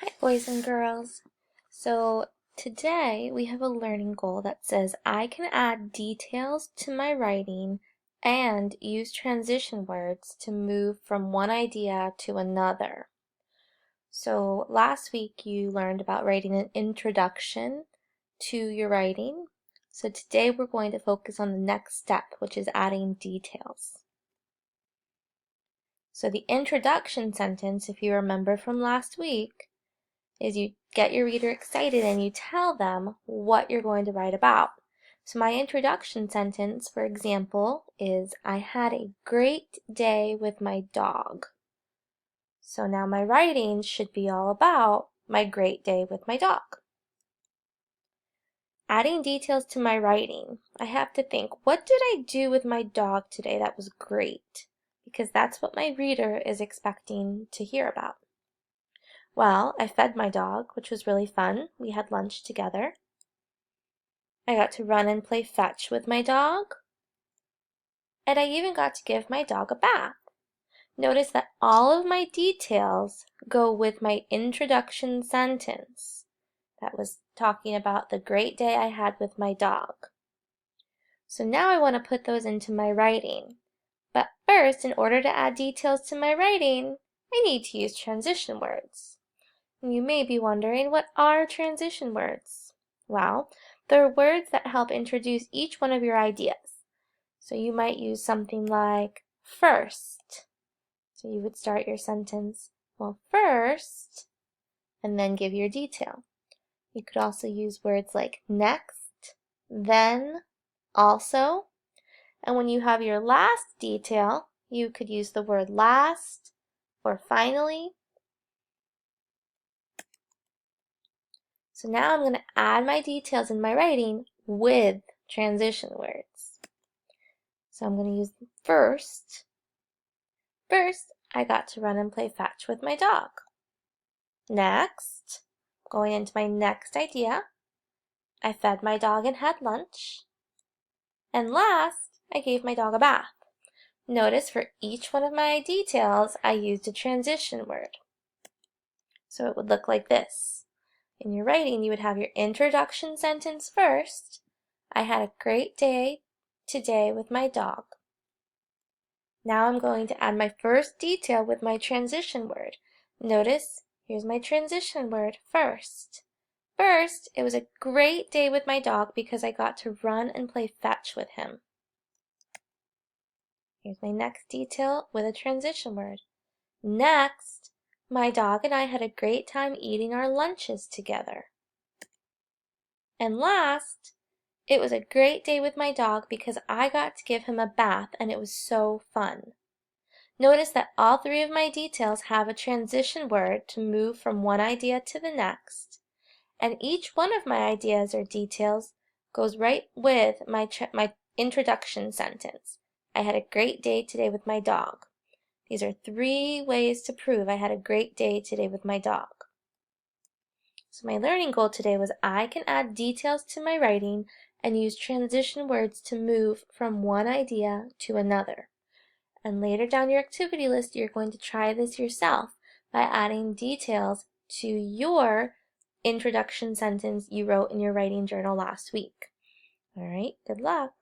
Hi, boys and girls. So today we have a learning goal that says I can add details to my writing and use transition words to move from one idea to another. So last week you learned about writing an introduction to your writing. So today we're going to focus on the next step, which is adding details. So the introduction sentence, if you remember from last week, is you get your reader excited and you tell them what you're going to write about. So my introduction sentence, for example, is I had a great day with my dog. So now my writing should be all about my great day with my dog. Adding details to my writing, I have to think, what did I do with my dog today that was great? Because that's what my reader is expecting to hear about. Well, I fed my dog, which was really fun. We had lunch together. I got to run and play fetch with my dog. And I even got to give my dog a bath. Notice that all of my details go with my introduction sentence. That was talking about the great day I had with my dog. So now I want to put those into my writing. But first, in order to add details to my writing, I need to use transition words. You may be wondering, what are transition words? Well, they're words that help introduce each one of your ideas. So you might use something like first. So you would start your sentence, well, first, and then give your detail. You could also use words like next, then, also. And when you have your last detail, you could use the word last or finally. So now I'm going to add my details in my writing with transition words. So I'm going to use first. First, I got to run and play fetch with my dog. Next, going into my next idea, I fed my dog and had lunch. And last, I gave my dog a bath. Notice for each one of my details, I used a transition word. So it would look like this. In your writing, you would have your introduction sentence first. I had a great day today with my dog. Now I'm going to add my first detail with my transition word. Notice, here's my transition word, first. First, it was a great day with my dog because I got to run and play fetch with him. Here's my next detail with a transition word. Next, my dog and I had a great time eating our lunches together. And last, it was a great day with my dog because I got to give him a bath and it was so fun. Notice that all three of my details have a transition word to move from one idea to the next, and each one of my ideas or details goes right with my introduction sentence. I had a great day today with my dog. These are 3 ways to prove I had a great day today with my dog. So my learning goal today was I can add details to my writing and use transition words to move from one idea to another. And later down your activity list, you're going to try this yourself by adding details to your introduction sentence you wrote in your writing journal last week. All right, good luck.